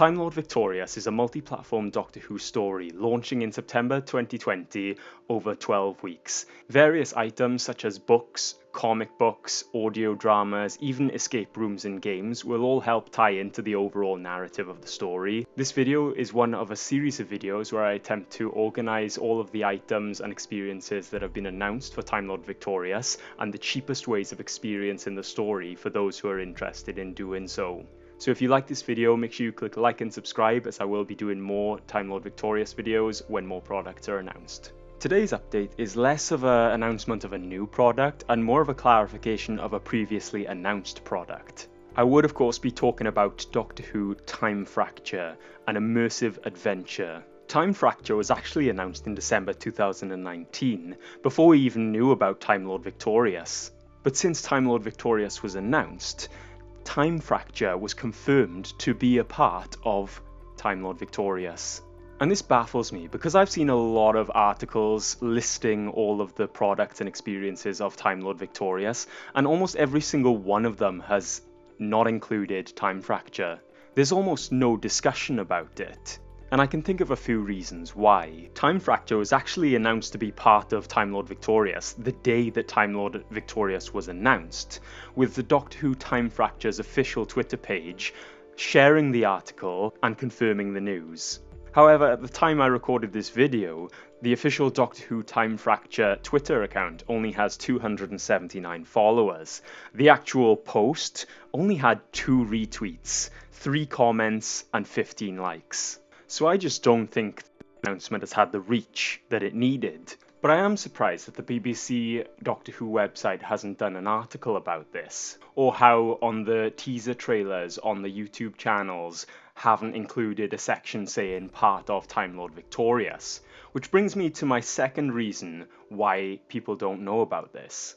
Time Lord Victorious is a multi-platform Doctor Who story launching in September 2020 over 12 weeks. Various items such as books, comic books, audio dramas, even escape rooms and games will all help tie into the overall narrative of the story. This video is one of a series of videos where I attempt to organise all of the items and experiences that have been announced for Time Lord Victorious and the cheapest ways of experiencing the story for those who are interested in doing so. So if you like this video, make sure you click like and subscribe, as I will be doing more Time Lord Victorious videos when more products are announced. Today's update is less of an announcement of a new product and more of a clarification of a previously announced product. I would of course be talking about Doctor Who Time Fracture, an immersive adventure. Time Fracture was actually announced in December 2019, before we even knew about Time Lord Victorious. But since Time Lord Victorious was announced, Time Fracture was confirmed to be a part of Time Lord Victorious. And this baffles me because I've seen a lot of articles listing all of the products and experiences of Time Lord Victorious, and almost every single one of them has not included Time Fracture. There's almost no discussion about it. And I can think of a few reasons why. Time Fracture was actually announced to be part of Time Lord Victorious the day that Time Lord Victorious was announced, with the Doctor Who Time Fracture's official Twitter page sharing the article and confirming the news. However, at the time I recorded this video, the official Doctor Who Time Fracture Twitter account only has 279 followers. The actual post only had 2 retweets, 3 comments, and 15 likes. So I just don't think the announcement has had the reach that it needed. But I am surprised that the BBC Doctor Who website hasn't done an article about this, or how on the teaser trailers on the YouTube channels haven't included a section saying part of Time Lord Victorious, which brings me to my second reason why people don't know about this.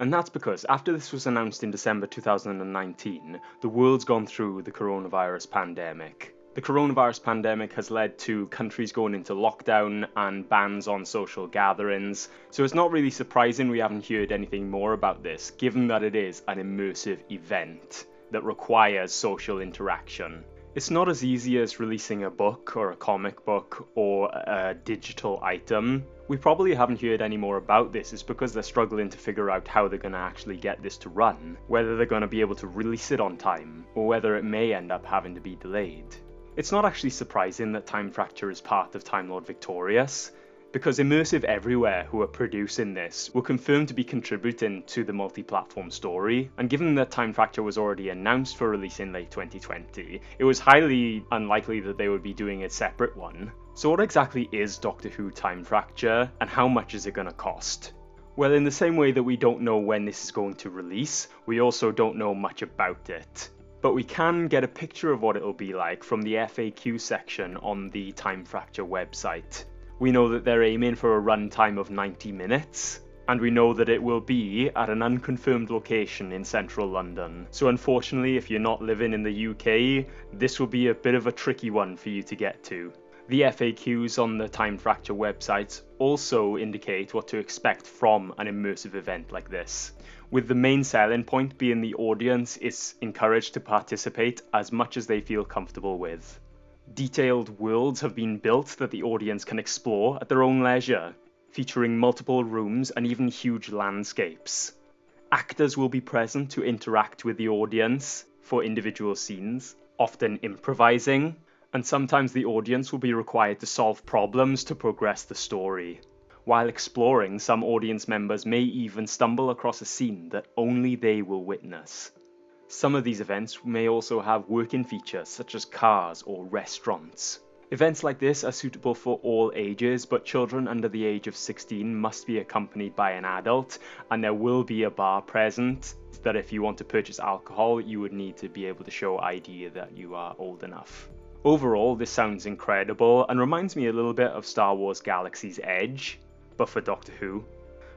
And that's because after this was announced in December 2019, the world's gone through the coronavirus pandemic. The coronavirus pandemic has led to countries going into lockdown and bans on social gatherings, so it's not really surprising we haven't heard anything more about this, given that it is an immersive event that requires social interaction. It's not as easy as releasing a book or a comic book or a digital item. We probably haven't heard any more about this. It's because they're struggling to figure out how they're going to actually get this to run, whether they're going to be able to release it on time, or whether it may end up having to be delayed. It's not actually surprising that Time Fracture is part of Time Lord Victorious, because Immersive Everywhere, who are producing this, were confirmed to be contributing to the multi-platform story, and given that Time Fracture was already announced for release in late 2020, it was highly unlikely that they would be doing a separate one. So what exactly is Doctor Who Time Fracture, and how much is it going to cost? Well, in the same way that we don't know when this is going to release, we also don't know much about it. But we can get a picture of what it'll be like from the FAQ section on the Time Fracture website. We know that they're aiming for a runtime of 90 minutes, and we know that it will be at an unconfirmed location in central London. So unfortunately, if you're not living in the UK, this will be a bit of a tricky one for you to get to. The FAQs on the Time Fracture website also indicate what to expect from an immersive event like this, with the main selling point being the audience is encouraged to participate as much as they feel comfortable with. Detailed worlds have been built that the audience can explore at their own leisure, featuring multiple rooms and even huge landscapes. Actors will be present to interact with the audience for individual scenes, often improvising, and sometimes the audience will be required to solve problems to progress the story. While exploring, some audience members may even stumble across a scene that only they will witness. Some of these events may also have working features such as cars or restaurants. Events like this are suitable for all ages, but children under the age of 16 must be accompanied by an adult, and there will be a bar present that if you want to purchase alcohol, you would need to be able to show ID that you are old enough. Overall, this sounds incredible and reminds me a little bit of Star Wars Galaxy's Edge, but for Doctor Who.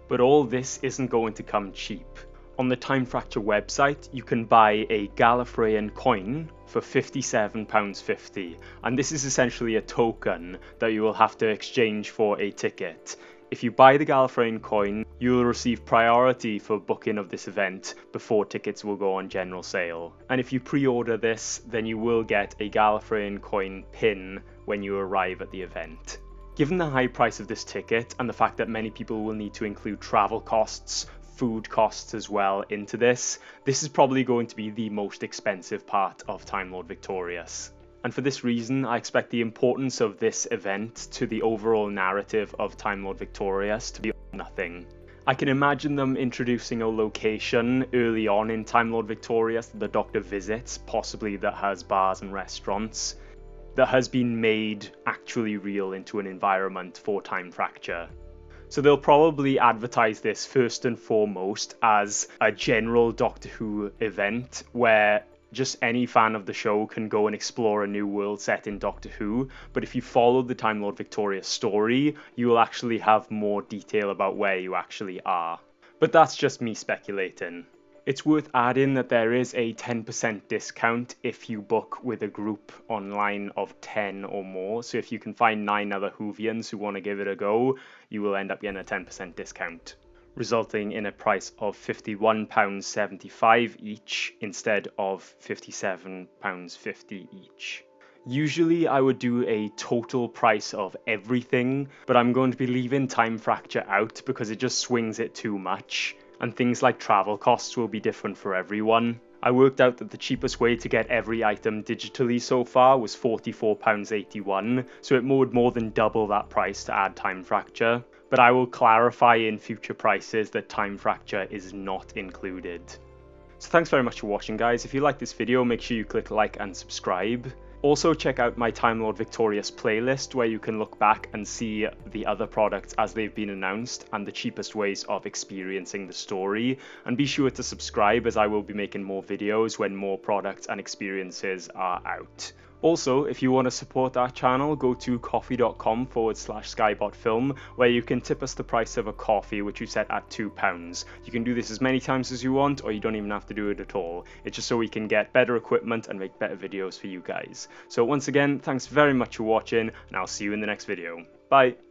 But all this isn't going to come cheap. On the Time Fracture website, you can buy a Gallifreyan coin for £57.50, and this is essentially a token that you will have to exchange for a ticket. If you buy the Gallifreyan coin, you will receive priority for booking of this event before tickets will go on general sale. And if you pre-order this, then you will get a Gallifreyan coin pin when you arrive at the event. Given the high price of this ticket and the fact that many people will need to include travel costs, food costs as well into this is probably going to be the most expensive part of Time Lord Victorious. And for this reason, I expect the importance of this event to the overall narrative of Time Lord Victorious to be nothing. I can imagine them introducing a location early on in Time Lord Victorious that the Doctor visits, possibly that has bars and restaurants, that has been made actually real into an environment for time fracture. So they'll probably advertise this first and foremost as a general Doctor Who event where just any fan of the show can go and explore a new world set in Doctor Who, but if you follow the Time Lord Victorious story, you will actually have more detail about where you actually are. But that's just me speculating. It's worth adding that there is a 10% discount if you book with a group online of 10 or more. So if you can find 9 other Whovians who want to give it a go, you will end up getting a 10% discount, resulting in a price of £51.75 each instead of £57.50 each. Usually I would do a total price of everything, but I'm going to be leaving Time Fracture out because it just swings it too much. And things like travel costs will be different for everyone. I worked out that the cheapest way to get every item digitally so far was £44.81, so it would more than double that price to add Time Fracture. But I will clarify in future prices that Time Fracture is not included. So thanks very much for watching, guys. If you like this video, make sure you click like and subscribe. Also check out my Time Lord Victorious playlist where you can look back and see the other products as they've been announced and the cheapest ways of experiencing the story. And be sure to subscribe as I will be making more videos when more products and experiences are out. Also, if you want to support our channel, go to coffee.com/skybotfilm where you can tip us the price of a coffee, which we set at £2. You can do this as many times as you want, or you don't even have to do it at all. It's just so we can get better equipment and make better videos for you guys. So once again, thanks very much for watching, and I'll see you in the next video. Bye!